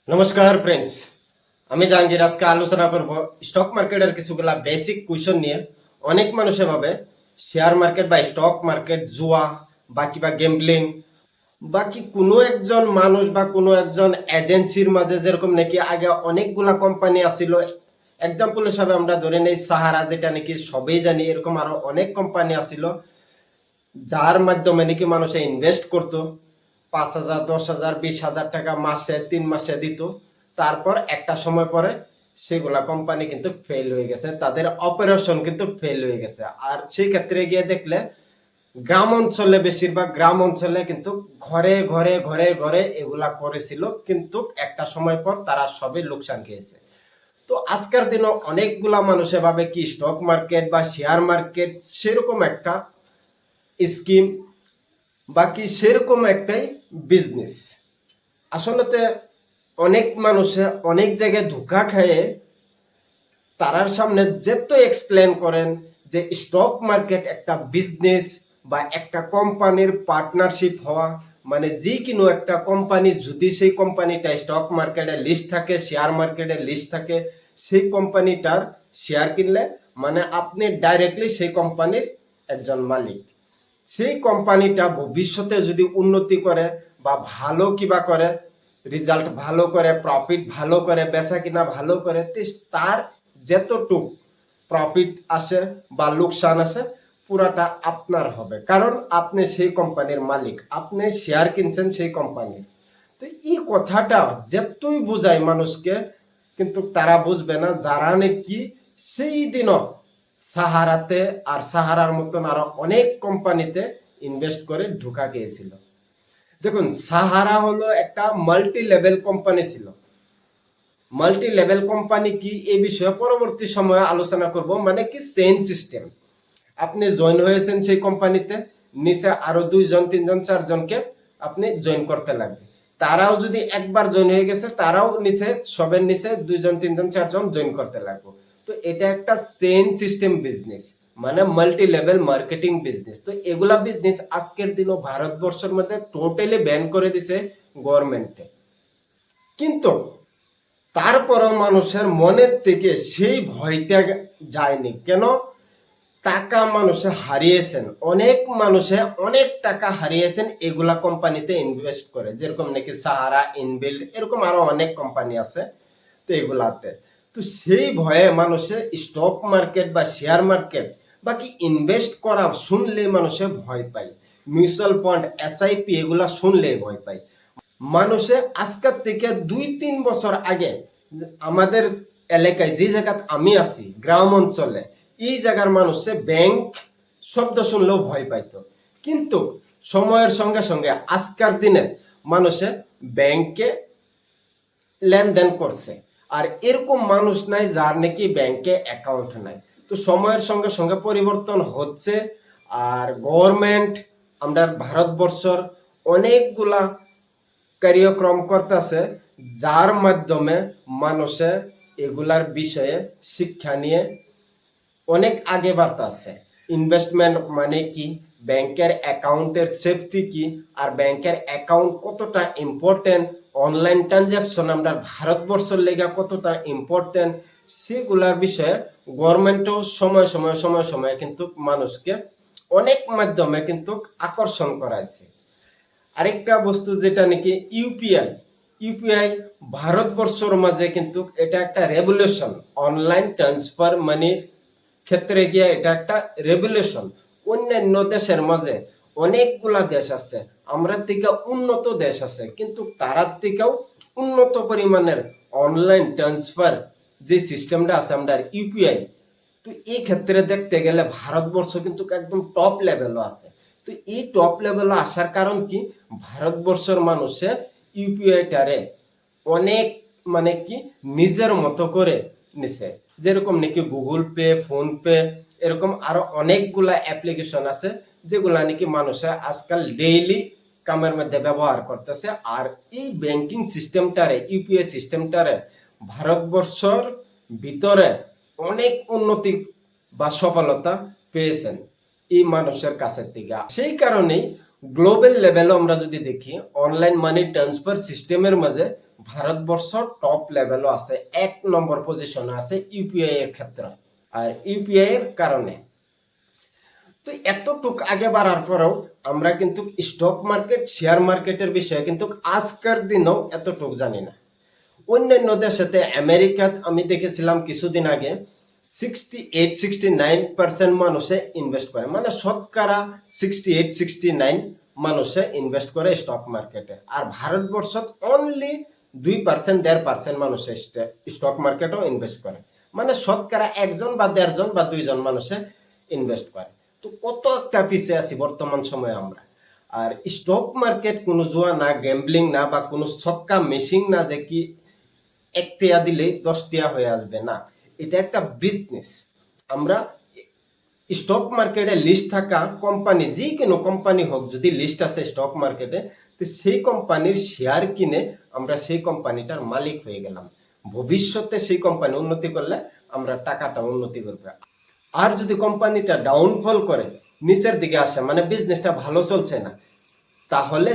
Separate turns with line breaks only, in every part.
নমস্কার ফ্রেন্ডস, আমি জাহাঙ্গীর আজকে আলোচনা করব স্টক মার্কেটের কিছুগুলা বেসিক কোয়েশ্চন নিয়ে। অনেক মানুষে ভাবে শেয়ার মার্কেট বা স্টক মার্কেট জুয়া বা কিবা গেমবলিং, বাকি কোনো একজন মানুষ বা কোনো একজন এজেন্সির মাঝে যেরকম নাকি আগে অনেকগুলা কোম্পানি আছিল। এক্সাম্পল হিসাবে আমরা ধরে নেই সাহারা, যেটা নাকি সবাই জানি। এরকম আরো অনেক কোম্পানি আছিল যার মাধ্যমে নাকি মানুষে ইনভেস্ট করতো। 5,000, 10,000, 20,000 টাকা মাসে 3 মাসে দিত। তারপর একটা সময় পরে সেগুলা কোম্পানি কিন্তু ফেল হয়ে গেছে, তাদের অপারেশন কিন্তু ফেল হয়ে গেছে। আর সেই ক্ষেত্রে গিয়ে দেখলে গ্রাম অঞ্চলে, বেশিরভাগ গ্রাম অঞ্চলে কিন্তু ঘরে ঘরে ঘরে ঘরে এগুলা করেছিল, কিন্তু একটা সময় পর তারা সবই লোকসান খেয়েছে। তো আজকের দিনে অনেকগুলা মানুষে ভাবে কি স্টক মার্কেট বা শেয়ার মার্কেট সেরকম একটা স্কিম, বাকি সেরকম একটাই বিজনেস। আসলেতে অনেক মানুষে অনেক জায়গায় ধোঁকা খায়। তারার সামনে যেত এক্সপ্লেন করেন যে স্টক মার্কেট একটা বিজনেস বা একটা কোম্পানির পার্টনারশিপ হওয়া, মানে যে কোনো একটা কোম্পানি যদি সেই কোম্পানিটা স্টক মার্কেটে লিস্ট থাকে, শেয়ার মার্কেটে লিস্ট থাকে, সেই কোম্পানিটার শেয়ার কিনলে মানে আপনি ডাইরেক্টলি সেই কোম্পানির একজন মালিক। সেই কোম্পানিটা ভবিষ্যতে যদি উন্নতি করে বা ভালো কিবা করে, রেজাল্ট ভালো করে, প্রফিট ভালো করে, বেচা কিনা ভালো করে, তার যতটুক প্রফিট আসে বা লোকসান আসে পুরাটা আপনার হবে, কারণ আপনি সেই কোম্পানির মালিক, আপনি শেয়ার কিনছেন সেই কোম্পানির। তো এই কথাটা যতই বোঝায় মানুষকে, কিন্তু তারা বুঝবে না যারা নাকি সেই দিনও সাহারাতে আর সাহারার মতন আরো অনেক কোম্পানিতে ইনভেস্ট করে ধোঁকা গিয়েছিল। দেখুন, সাহারা হলো একটা মাল্টি লেভেল কোম্পানি ছিল। মাল্টি লেভেল কোম্পানি কি, এই বিষয়ে পরবর্তী সময়ে আলোচনা করব। মানে কি চেইন সিস্টেম, আপনি জয়েন হয়েছেন সেই কোম্পানিতে, নিচে আরো 2 জন 3 জন 4 জনকে আপনি জয়েন করতে লাগবে। তারাও যদি একবার জয়েন হয়ে গেছে, তারাও নিচে সবের নিচে 2 জন 3 জন 4 জন জয়েন করতে লাগবে। তো এটা একটা চেইন সিস্টেম বিজনেস, মানে মাল্টি লেভেল মার্কেটিং বিজনেস। তো এগুলা বিজনেস আজকের দিনও ভারতবর্ষের মধ্যে টোটালি ব্যান করে দিছে গভর্নমেন্টে। কিন্তু তারপরও মানুষের মনের থেকে সেই ভয়টা যায়নি। কেন? টাকা মানুষে হারিয়েছেন, অনেক মানুষে অনেক টাকা হারিয়েছেন এগুলা কোম্পানিতে ইনভেস্ট করে, যেরকম নাকি সাহারা, ইনবিল্ড, এরকম আরো অনেক কোম্পানি আছে। তো এগুলাতে তো সেই ভয়ে মানুষে স্টক মার্কেট বা শেয়ার মার্কেট বাকি ইনভেস্ট করা শুনলে মানুষে ভয় পায়। মিউচুয়াল ফান্ড, এসআইপি এগুলা শুনলে ভয় পায় মানুষে। আজকের থেকে 2-3 বছর আগে আমাদের এলাকায়, যে জায়গা আমি আছি গ্রাম অঞ্চলে, এই জায়গার মানুষে ব্যাংক শব্দ শুনলেও ভয় পাইতো। কিন্তু সময়ের সঙ্গে সঙ্গে আজকের দিনে মানুষে ব্যাংকে লেনদেন করছে। আর এরকম মানুষ নাই যার নাকি ব্যাংকে অ্যাকাউন্ট নাই। তো সময়ের সঙ্গে সঙ্গে পরিবর্তন হচ্ছে। আর গভর্নমেন্ট আমরা ভারতবর্ষর অনেকগুলা কার্যক্রম করতেছে, যার মাধ্যমে মানুষে এগুলার বিষয়ে শিক্ষা নিয়ে অনেক আগে বাড়তেছে। ইনভেস্টমেন্ট মানে কি, ব্যাংকের অ্যাকাউন্টের সেফটি কি, আর ব্যাংকের অ্যাকাউন্ট কতটা ইম্পর্টেন্ট, অনলাইন ট্রানজাকশন আমরা ভারতবর্ষের লেগে কতটা ইম্পর্টেন্ট, সেগুলার বিষয়ে গভর্নমেন্টও সময় সময় সময় সময় কিন্তু মানুষকে অনেক মাধ্যমে কিন্তু আকর্ষণ করাইছে। আরেকটা বস্তু যেটা নাকি ইউপিআই, ইউপিআই ভারতবর্ষের মাঝে কিন্তু এটা একটা রেভলিউশন। অনলাইন ট্রান্সফার মানির ক্ষেত্রে গিয়ে এটা একটা রেভলিউশন। অন্যান্য দেশের মাঝে অনেকগুলা দেশ আছে, আমরা থেকে উন্নত দেশ আছে, কিন্তু তারার থেকেও উন্নত পরিমাণের অনলাইন ট্রান্সফার যে সিস্টেমটা আছে আমরা ইউপিআই। তো এই ক্ষেত্রে দেখতে গেলে ভারতবর্ষ কিন্তু একদম টপ লেভেলও আছে। তো এই টপ লেভেলে আসার কারণ কি, ভারতবর্ষের মানুষের ইউপিআইটারে অনেক মানে কি নিজের মতো করে নিছে। যেরকম নাকি গুগল পে, ফোন পে, এরকম আরো অনেকগুলা অ্যাপ্লিকেশন আছে যেগুলা নাকি মানুষে আজকাল ডেইলি কামের মধ্যে ব্যবহার করতেছে। আর এই ব্যাংকিং সিস্টেমটারে, ইউপিআই সিস্টেমটারে ভারতবর্ষর ভিতরে অনেক উন্নতি বা সফলতা পেয়েছেন এই মানুষের কাছের থেকে। সেই কারণেই গ্লোবাল লেভেলও আমরা যদি দেখি অনলাইন মানি ট্রান্সফার সিস্টেমের মাঝে ভারতবর্ষ টপ লেভেলও আছে, 1 নম্বর পজিশনে আছে ইউপিআই এর ক্ষেত্রে। আর ইউপিআই এর কারণে তো এতটুক আগে বাড়ার পরেও আমরা কিন্তু স্টক মার্কেট শেয়ার মার্কেটের বিষয়ে কিন্তু আজকের দিনেও এতটুক জানি না। অন্যান্য দেশেতে আমেরিকাত আমি দেখেছিলাম কিছুদিন আগে 68-69% মানুষে ইনভেস্ট করে, মানে শতকরা 68-69 মানুষে ইনভেস্ট করে স্টক মার্কেটে। আর ভারতবর্ষত অনলি 2% 1.5% মানুষে স্টক মার্কেটেও ইনভেস্ট করে, মানে শতকরা 1জন বা 1.5জন বা 2জন মানুষে ইনভেস্ট করে। তো কত একটা পিছিয়ে আছি বর্তমান সময়ে আমরা। আর স্টক মার্কেট কোনো জুয়া না, গ্যাম্বলিং না, বা কোনো ছক্কা মেশিন না যে কি 1 টিয়া দিলেই 10 টিয়া হয়ে আসবে, না, এটা একটা বিজনেস। আমরা স্টক মার্কেটে লিস্ট থাকা কোম্পানি, যে কোনো কোম্পানি হোক, যদি লিস্ট আছে স্টক মার্কেটে, তো সেই কোম্পানির শেয়ার কিনে আমরা সেই কোম্পানিটার মালিক হয়ে গেলাম। ভবিষ্যতে সেই কোম্পানি উন্নতি করলে আমরা টাকাটা উন্নতি করবে। আর যদি কোম্পানিটা ডাউনফল করে, নিচের দিকে আসে, মানে বিজনেসটা ভালো চলছে না, তাহলে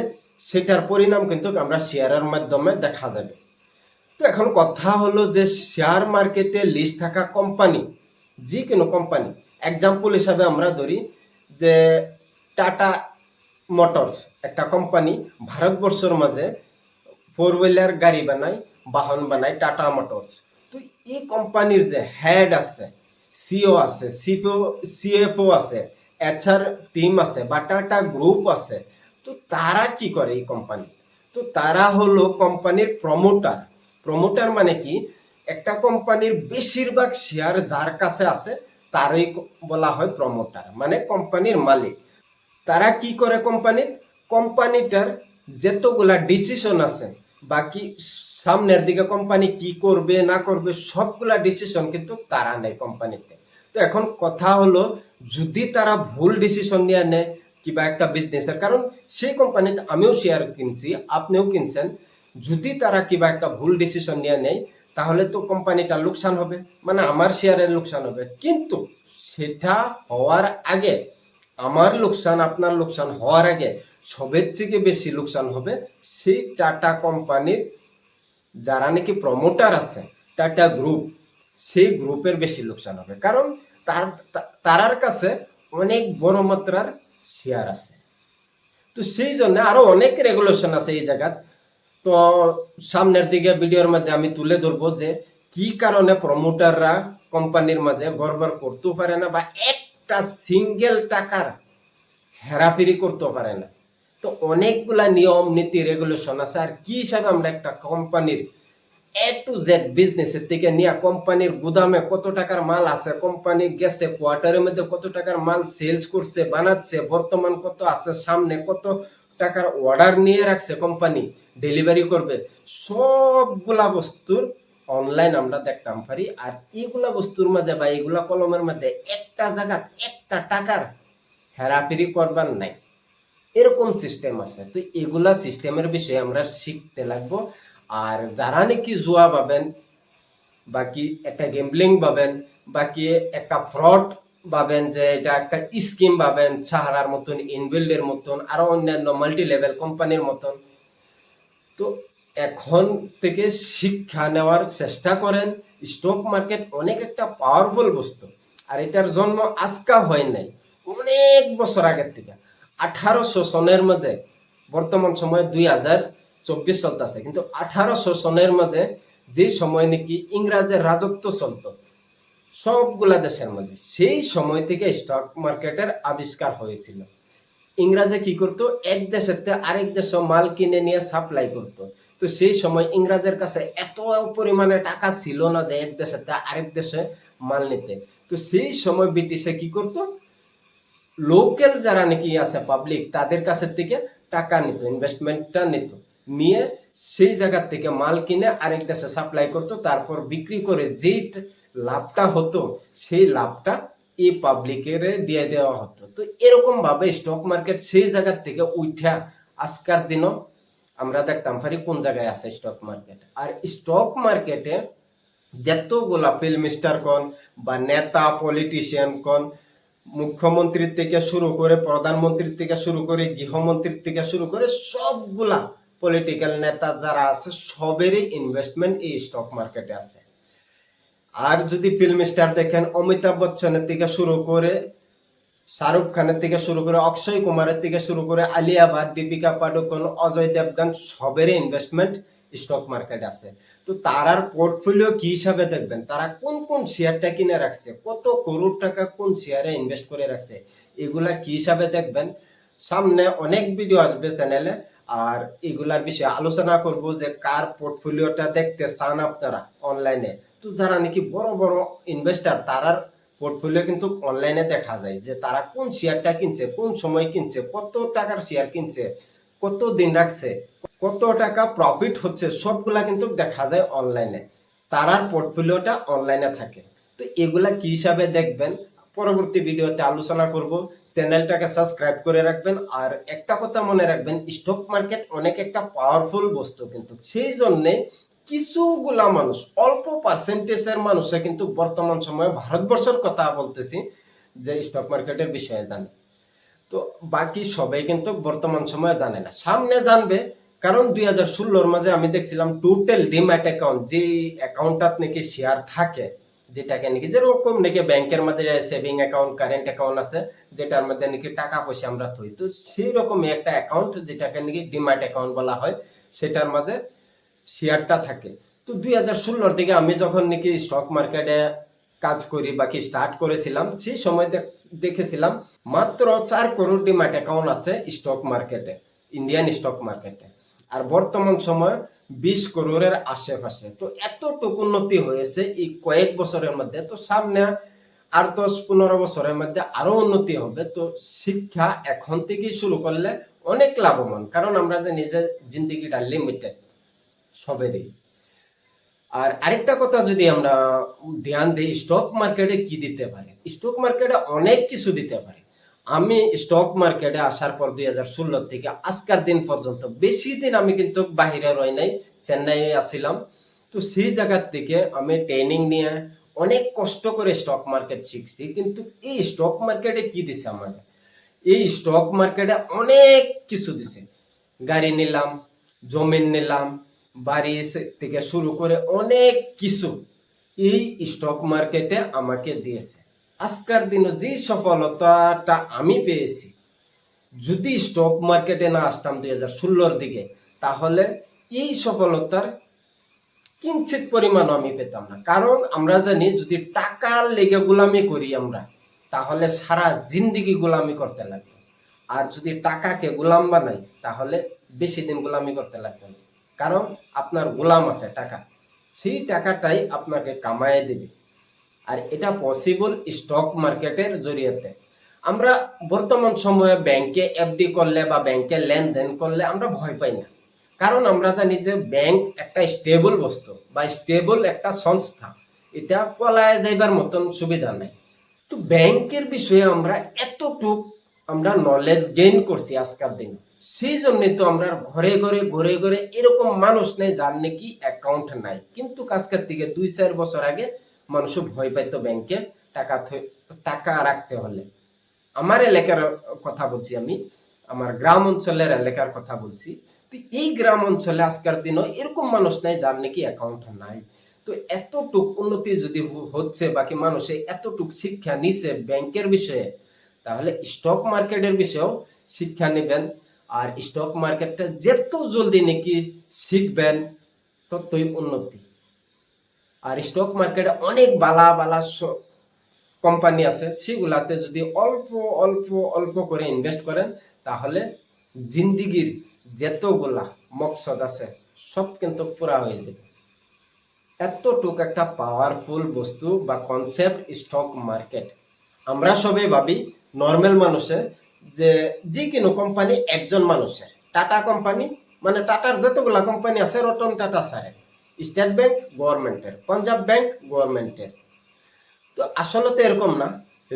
সেটার পরিণাম কিন্তু আমরা শেয়ারের মাধ্যমে দেখা যাবে। তো এখন কথা হলো যে শেয়ার মার্কেটে লিস্ট থাকা কোম্পানি, যে কোনো কোম্পানি, এক্সাম্পল হিসাবে আমরা ধরি যে টাটা মোটরস একটা কোম্পানি ভারতবর্ষের মাঝে 4 হুইলার গাড়ি বানায়, বাহন বানায়, টাটা মোটরস। তো এই কোম্পানির যে হেড আছে, সিও আছে, সিএফও আছে, এইচআর টিম আছে, বা টাটা গ্রুপ আছে, তো তারা কি করে এই কোম্পানি? তো তারা হলো কোম্পানির প্রমোটার। প্রমোটার মানে কি, একটা কোম্পানির বেশিরভাগ শেয়ার যার কাছে আছে তারই বলা হয় প্রমোটার, মানে কোম্পানির মালিক। তারা কি করে কোম্পানির, কোম্পানিটার যতগুলা ডিসিশন আছে, বাকি সামনের দিকে কোম্পানি কি করবে না করবে সবগুলা ডিসিশন কিন্তু তারা নেয় কোম্পানিতে। তো এখন কথা হলো, যদি তারা ভুল ডিসিশন নিয়ে নেয় কিংবা একটা বিজনেসের, কারণ সেই কোম্পানিতে আমিও শেয়ার কিনছি, আপনিও কিনছেন, যদি তারা কিবা একটা ভুল ডিসিশন নিয়ে নেয় তাহলে তো কোম্পানিটা লোকসান হবে, মানে আমার শেয়ারের লোকসান হবে। কিন্তু সেটা হওয়ার আগে, আমার লোকসান আপনার লোকসান হওয়ার আগে সবের থেকে বেশি লোকসান হবে সেই টাটা কোম্পানির যারা নাকি প্রমোটার আছে, টাটা গ্রুপ, সেই গ্রুপের বেশি লোকসান হবে, কারণ তার কাছে অনেক বড় মাত্রার শেয়ার আছে। তো সেই জন্য আরো অনেক রেগুলেশন আছে এই জায়গা। তো সামনের দিকে ভিডিওর মধ্যে আমি তুলে ধরবো যে কি কারণে প্রমোটাররা কোম্পানির মাঝে গড়বড় করতেও পারে না, বা একটা সিঙ্গেল টাকার হেরাফেরি করতে পারে না। তো অনেকগুলা নিয়ম নীতি রেগুলেশন আছে। আর কি হিসাবে আমরা একটা কোম্পানির A to Z বিজনেসের থেকে নিয়ে কোম্পানির গুদামে কত টাকার মাল আছে, কোম্পানি গেছে কোয়ার্টারের মধ্যে কত টাকার মাল সেলস করছে, বানাচ্ছে, বর্তমান কত আছে, সামনে কত টাকার অর্ডার নিয়ে রাখছে কোম্পানি, ডেলিভারি করবে, সবগুলা বস্তুর অনলাইন আমরা দেখতাম পারি। আর এইগুলা বস্তুর মধ্যে বা এইগুলা কলমের মধ্যে একটা জায়গা একটা টাকার হেরাফেরি করবার নাই, এরকম সিস্টেম আছে। তো এগুলা সিস্টেমের বিষয়ে আমরা শিখতে লাগবো। আর যারা নাকি জুয়া পাবেন, বাকি একটা গেমব্লিং পাবেন, বাকি একটা ফ্রড পাবেন, যে এটা একটা স্কিম পাবেন, সাহারার মতন, ইনবিল্ডের মতন, আরো অন্যান্য মাল্টি লেভেল কোম্পানির মতন, তো এখন থেকে শিক্ষা নেওয়ার চেষ্টা করেন। স্টক মার্কেট অনেক একটা পাওয়ারফুল বস্তু, আর এটার জন্ম আজকা হয় নাই, অনেক বছর আগের থেকে। 1800 সনের মধ্যে, বর্তমান সময়ে 2024 চলতেছে, কিন্তু 1800 সনের মধ্যে যে সময় নাকি ইংরেজের রাজত্ব চলতো সবগুলা দেশের মধ্যে, সেই সময় থেকে স্টক মার্কেটের আবিষ্কার হয়েছিল। ইংরেজে কি করতো, এক দেশের থেকে আরেক দেশে মাল কিনে নিয়ে সাপ্লাই করতো। তো সেই সময় ইংরেজের কাছে এত পরিমাণে টাকা ছিল না যে এক দেশের থেকে আরেক দেশে মাল নিতে। তো সেই সময় ব্রিটিশে কি করতো, লোকাল যারা নাকি আছে পাবলিক, তাদের কাছে থেকে টাকা নিত, ইনভেস্টমেন্টটা নিত, নিয়ে সেই জায়গা থেকে মাল কিনে আরেক দেশে সাপ্লাই করতো, তারপর বিক্রি করে যে লাভটা হতো সেই লাভটা এই পাবলিকের দিয়ে দেওয়া হতো। তো এরকম ভাবে স্টক মার্কেট সেই জায়গা থেকে উঠা আজকার দিনও আমরা দেখতাম পারি কোন জায়গায় আছে স্টক মার্কেট। আর স্টক মার্কেটে যতগুলা ফিল্ম স্টার কোন বা নেতা পলিটিশিয়ান কোন, মুখ্যমন্ত্রীর থেকে শুরু করে, প্রধানমন্ত্রীর থেকে শুরু করে, গৃহমন্ত্রীর থেকে শুরু করে সবগুলা পলিটিক্যাল নেতা যারা আছে সবেরই ইনভেস্টমেন্ট এই স্টক মার্কেটে আছে। আর যদি ফিল্ম স্টার দেখেন, অমিতাভ বচ্চনের থেকে শুরু করে, শাহরুখ খানের থেকে শুরু করে, অক্ষয় কুমারের থেকে শুরু করে, আলিয়া ভাট, দীপিকা পাডুকোন, অজয় দেবগন সবেরই ইনভেস্টমেন্ট স্টক মার্কেট আছে। তো তারার পোর্টফোলিও কি হিসাবে দেখবেন, তারা কোন কোন শেয়ারটা কিনে রাখছে, কত করোড় টাকা কোন শেয়ারে ইনভেস্ট করে রাখছে, এগুলা কি হিসাবে দেখবেন। সামনে অনেক ভিডিও আসবে চ্যানেলে, আর এগুলার বিষয়ে আলোচনা করব যে কার পোর্টফোলিওটা দেখতে চান আপনারা অনলাইনে। তো যারা নাকি বড় বড় ইনভেস্টার, তারার পোর্টফোলিও কিন্তু অনলাইনে দেখা যায় যে তারা কোন শেয়ারটা কিনছে, কোন সময় কিনছে, কত টাকার শেয়ার কিনছে, কত দিন রাখছে, কত টাকা প্রফিট হচ্ছে, সবগুলা কিন্তু দেখা যায় অনলাইনে। তারার পোর্টফোলিওটা অনলাইনে থাকে। তো এগুলা কি হিসাবে দেখবেন পরবর্তী ভিডিওতে আলোচনা করব। চ্যানেলটাকে সাবস্ক্রাইব করে রাখবেন। আর একটা কথা মনে রাখবেন, স্টক মার্কেট অনেক একটা পাওয়ারফুল বস্তু, কিন্তু সেই জন্যে কিছুগুলা মানুষ, অল্প পার্সেন্টেজের মানুষে কিন্তু বর্তমান সময়ে, ভারতবর্ষের কথা বলতেছি, যে স্টক মার্কেটের বিষয়ে জানে। তো বাকি সবাই কিন্তু বর্তমান সময়ে জানে না, সামনে জানবে। কারণ 2016 মাঝে আমি দেখছিলাম টোটাল ডিম্যাট অ্যাকাউন্ট, যে অ্যাকাউন্টটাত নাকি শেয়ার থাকে, যেটাকে নাকি যেরকম নাকি ব্যাংকের মাঝে সেভিং অ্যাকাউন্ট, কারেন্ট অ্যাকাউন্ট আছে, যেটার মধ্যে নাকি টাকা পয়সা আমরা থই, তো সেই রকমই একটা অ্যাকাউন্ট যেটাকে নাকি ডিম্যাট অ্যাকাউন্ট বলা হয়, সেটার মাঝে শেয়ারটা থাকে। তো 2016 থেকে আমি যখন নাকি স্টক মার্কেটে কাজ করি বাকি স্টার্ট করেছিলাম, সেই সময় দেখেছিলাম মাত্র 4 করোড় ডিম্যাট অ্যাকাউন্ট আছে স্টক মার্কেটে, ইন্ডিয়ান স্টক মার্কেটে। আর বর্তমান সময় 20 করোড়ের আশেপাশে। তো এতটুকু উন্নতি হয়েছে এই কয়েক বছরের মধ্যে। তো সামনে আর 10-15 বছরের মধ্যে আরো উন্নতি হবে। তো শিক্ষা এখন থেকেই শুরু করলে অনেক লাভবান, কারণ আমরা যে নিজের জিন্দিগিটা লিমিটেড সবেরই। আর আরেকটা কথা যদি আমরা ধ্যান দিই, স্টক মার্কেটে কি দিতে পারে, স্টক মার্কেটে অনেক কিছু দিতে পারে। আমি স্টক মার্কেটে আসার পর 2016 থেকে আজকের দিন পর্যন্ত বেশি দিন আমি কিন্তু বাহিরে রই নাই, চেন্নাইয়ে আসছিলাম। তো সেই জায়গার থেকে আমি ট্রেনিং নিয়ে অনেক কষ্ট করে স্টক মার্কেট শিখছি। কিন্তু এই স্টক মার্কেটে কি দিছে আমাকে, এই স্টক মার্কেটে অনেক কিছু দিছে। গাড়ি নিলাম, জমিন নিলাম, বাড়ি থেকে শুরু করে অনেক কিছু এই স্টক মার্কেটে আমাকে দিয়েছে। আজকের দিনে যে সফলতাটা আমি পেয়েছি, যদি স্টক মার্কেটে না আসতাম 2016 দিকে, তাহলে এই সফলতার কিঞ্চিত পরিমাণ আমি পেতাম না। কারণ আমরা জানি, যদি টাকার লেগে গোলামি করি আমরা, তাহলে সারা জিন্দিগি গোলামি করতে লাগবে। আর যদি টাকাকে গোলাম বানাই, তাহলে বেশি দিন গোলামি করতে লাগবে না। কারণ আপনার গোলাম আছে টাকা, সেই টাকাটাই আপনাকে কামায় দেবে। আর এটা পসিবল স্টক মার্কেটের জরিয়াতে। আমরা বর্তমান সময়ে ব্যাংকে এফডি করলে বা ব্যাংকে লেনদেন করলে আমরা ভয় পাই না। কারণ আমরা জানি যে ব্যাংক একটা স্টেবল বস্তু বা স্টেবল একটা সংস্থা, এটা পলায় যাইবার মতন সুবিধা নাই। তো ব্যাংকের বিষয়ে আমরা এতটুক আমরা নলেজ গেইন করছি আজকাল দিনে, সেই জন্যই তো আমরা ঘরে ঘরে ঘরে ঘরে এরকম মানুষ নেই যার নাকি অ্যাকাউন্ট নাই। কিন্তু আজকের থেকে 2-4 বছর আগে মানুষ ভয় পাইতো ব্যাংকে টাকা রাখতে হলে। আমার এলাকার কথা বলছি আমি, আমার গ্রাম অঞ্চলের এলাকার কথা বলছি। তো এই গ্রাম অঞ্চলে আজকের দিনও এরকম মানুষ নাই যার নাকি অ্যাকাউন্ট নাই। তো এতটুক উন্নতি যদি হচ্ছে, বাকি মানুষে এতটুক শিক্ষা নিছে ব্যাংকের বিষয়ে, তাহলে স্টক মার্কেটের বিষয়েও শিক্ষা নেবেন। আর স্টক মার্কেটটা যত জলদি নাকি শিখবেন, ততই উন্নতি। আর স্টক মার্কেটে অনেক বালা বালা কোম্পানি আছে, সেগুলাতে যদি অল্প অল্প অল্প করে ইনভেস্ট করেন, তাহলে জিন্দিগির যতগুলা মকসদ আছে সব কিন্তু পুরা হয়ে যাবে। এতটুকু একটা পাওয়ারফুল বস্তু বা কনসেপ্ট স্টক মার্কেট। আমরা সবাই ভাবি নর্মাল মানুষের যে যে কোনো কোম্পানি একজন মানুষের, টাটা কোম্পানি মানে টাটার যতগুলা কোম্পানি আছে, রতন টাটা স্যারের, স্টেট ব্যাংক গভর্নমেন্টের, পাঞ্জাব ব্যাংক গভর্নমেন্টের। তো আসলে তো এরকম না।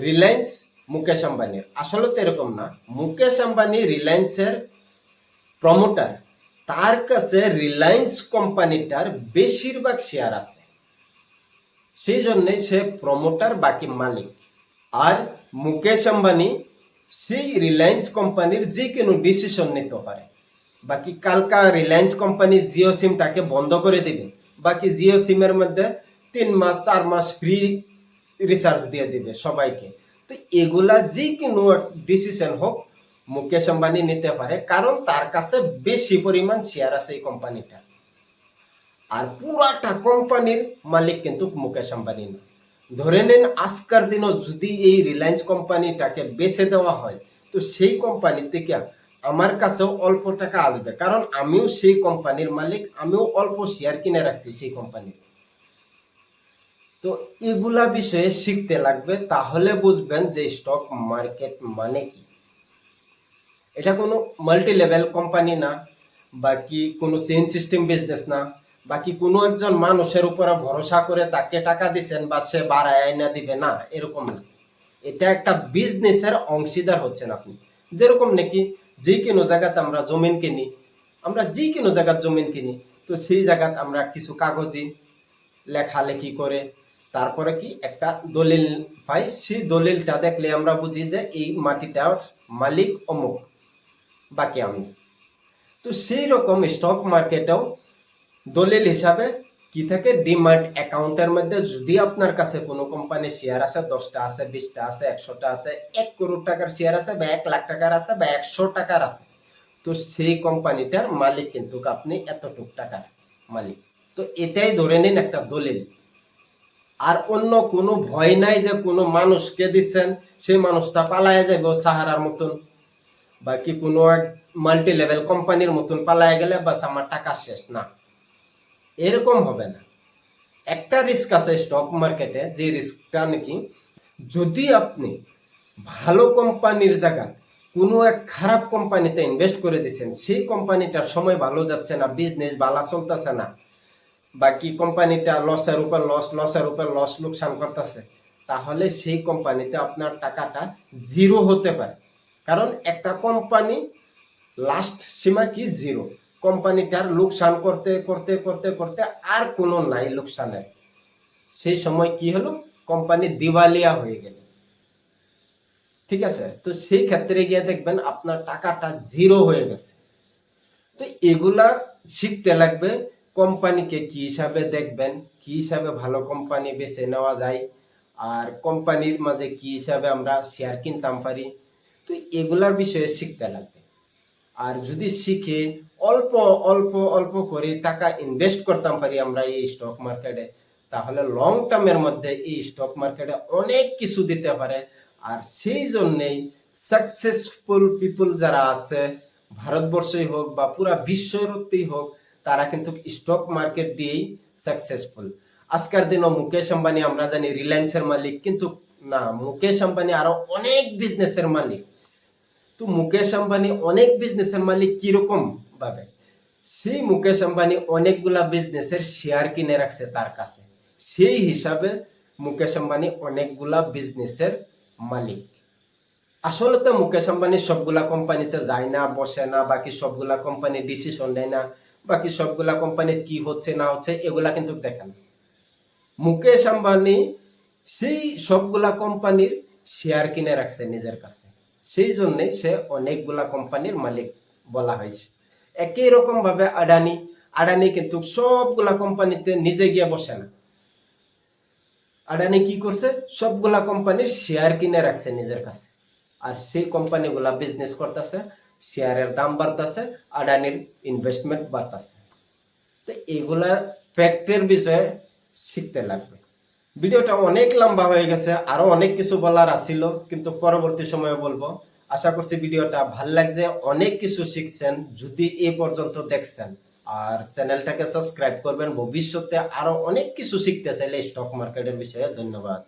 রিলায়েন্স মুকেশ আম্বানির, আসলে তো এরকম না। মুকেশ আম্বানি রিলায়েন্সের প্রমোটার, তার কাছে রিলায়েন্স কোম্পানিটার বেশিরভাগ শেয়ার আছে, সেই জন্যই সে প্রমোটার, বাকি মালিক। আর মুকেশ আম্বানি সেই রিলায়েন্স কোম্পানির যে কোনো ডিসিশন নিতে পারে। বাকি কালকা রিলায়েন্স কোম্পানি জিও সিমটাকে বন্ধ করে দিবে, বাকি জিও সিমের মধ্যে 3 মাস 4 মাস ফ্রি রিচার্জ দিয়ে দিবে সবাইকে। তো এগুলা যে কোনো ডিসিশন হোক মুকেশ আম্বানি নিতে পারে, কারণ তার কাছে বেশি পরিমাণ শেয়ার আছে এই কোম্পানিটা। আর পুরাটা কোম্পানির মালিক কিন্তু মুকেশ আম্বানি না। ধরে নেন আজকের দিনও যদি এই রিলায়েন্স কোম্পানিটাকে বেচে দেওয়া হয়, তো সেই কোম্পানি থেকে আমার কাছেও অল্প টাকা আসবে, কারণ আমিও সেই কোম্পানির মালিক, আমিও অল্প শেয়ার কিনে রাখছি সেই কোম্পানির। তো এগুলা বিষয়ে শিখতে লাগবে, তাহলে বুঝবেন যে স্টক মার্কেট মানে কি। এটা কোনো মাল্টি লেভেল কোম্পানি না, বাকি কোনো চেইন সিস্টেম বিজনেস না, বাকি কোনো একজন মানুষের উপরে ভরসা করে তাকে টাকা দিচ্ছেন বা সে বাড়ায় আইনা দিবে না, এরকম না। এটা একটা বিজনেসের অংশীদার হচ্ছেন আপনি। যেরকম নাকি যে কোনো জায়গাতে আমরা জমিন কিনি, আমরা যে কোনো জায়গার জমিন কিনি, তো সেই জায়গাতে আমরা কিছু কাগজি লেখালেখি করে তারপরে কি একটা দলিল পাই, সেই দলিলটা দেখলে আমরা বুঝি যে এই মাটিটার মালিক অমুক, বাকি আমি। তো সেই রকম স্টক মার্কেটেও দলিল হিসাবে কি থাকে, ডিম্যাট অ্যাকাউন্টের মধ্যে যদি আপনার কাছে কোনো কোম্পানির শেয়ার আছে, 10টা আছে, 20টা আছে, 100টা আছে, 1 কোটি টাকার শেয়ার আছে বা 1 লাখ টাকার আছে বা 100 টাকার আছে, তো সেই কোম্পানিটার মালিক কিন্তু আপনি এতটুক টাকার মালিক। তো এটাই ধরে নিন একটা দলিল। আর অন্য কোনো ভয় নাই যে কোনো মানুষকে দিচ্ছেন সেই মানুষটা পালায় যাইব সাহারার মতন, বাকি কোনো এক মাল্টি লেভেল কোম্পানির মতন পালায় গেলে বাস আমার টাকা শেষ, না, এরকম হবে না। একটা রিস্ক আছে স্টক মার্কেটে, যে রিস্কটা নাকি যদি আপনি ভালো কোম্পানির জায়গায় কোনো এক খারাপ কোম্পানিতে ইনভেস্ট করে দিচ্ছেন, সেই কোম্পানিটার সময় ভালো যাচ্ছে না, বিজনেস ভালো চলতেছে না, বাকি কোম্পানিটা লসের উপর লস, লসের উপর লস, লোকসান করতেছে, তাহলে সেই কোম্পানিতে আপনার টাকাটা জিরো হতে পারে। কারণ একটা কোম্পানি লাস্ট সীমা কি জিরো, কোম্পানিটার লোকসান করতে করতে করতে করতে আর কোনো নাই লোকসানের, সেই সময় কি হলো, কোম্পানি দিওয়ালিয়া হয়ে গেল। ঠিক আছে, তো সেই ক্ষেত্রে গিয়ে দেখবেন আপনার টাকাটা জিরো হয়ে গেছে। তো এগুলা শিখতে লাগবে, কোম্পানিকে কি হিসাবে দেখবেন, কি হিসাবে ভালো কোম্পানি বেছে নেওয়া যায়, আর কোম্পানির মাঝে কি হিসাবে আমরা শেয়ার কিনতাম পারি, তো এগুলার বিষয়ে শিখতে লাগবে। আর যদি শিখে অল্প অল্প অল্প করে টাকা ইনভেস্ট করতাম পারি আমরা এই স্টক মার্কেটে, তাহলে লং টার্মের মধ্যে এই স্টক মার্কেটে অনেক কিছু দিতে পারে। আর সেই জন্যেই সাকসেসফুল পিপুল যারা আছে, ভারতবর্ষই হোক বা পুরা বিশ্বতেই হোক, তারা কিন্তু স্টক মার্কেট দিয়েই সাকসেসফুল। আজকের দিনও মুকেশ আম্বানি আমরা জানি রিলায়েন্সের মালিক, কিন্তু না, মুকেশ আম্বানি আরো অনেক বিজনেসের মালিক। তো মুকেশ আম্বানি অনেক বিজনেসের মালিক কিরকম ভাবে, সেই মুকেশ আম্বানি অনেকগুলা বিজনেসের শেয়ার কিনে রাখছে তার কাছে, সেই হিসাবে মুকেশ আম্বানি অনেকগুলা বিজনেসের মালিক। আসলে তো মুকেশ আম্বানি সবগুলা কোম্পানিতে যায় না, বসে না, বাকি সবগুলা কোম্পানি ডিসিশন নেয় না, বাকি সবগুলা কোম্পানির কি হচ্ছে না হচ্ছে এগুলা কিন্তু দেখেন। মুকেশ আম্বানি সেই সবগুলা কোম্পানির শেয়ার কিনে রাখছে নিজের কাছে, সেই জন্যে সে অনেকগুলা কোম্পানির মালিক বলা হয়েছে। একই রকম ভাবে আদানি, আদানি কিন্তু সবগুলা কোম্পানিতে নিজে গিয়ে বসে না, আদানি কি করছে, সবগুলা কোম্পানির শেয়ার কিনে রাখছে নিজের কাছে, আর সেই কোম্পানিগুলা বিজনেস করতেছে, শেয়ারের দাম বাড়তেছে, আদানির ইনভেস্টমেন্ট বাড়তেছে। তো এগুলা ফ্যাক্টের বিষয়ে শিখতে লাগবে। ভিডিওটা অনেক লম্বা হয়ে গেছে, আরো অনেক কিছু বলার আছিল, কিন্তু পরবর্তী সময়ে বলবো। আশা করছি ভিডিওটা ভাল লাগছে, অনেক কিছু শিখছেন যদি এই পর্যন্ত দেখছেন। আর চ্যানেলটাকে সাবস্ক্রাইব করবেন, ভবিষ্যতে আরো অনেক কিছু শিখতে চাইলে স্টক মার্কেটের বিষয়ে। ধন্যবাদ।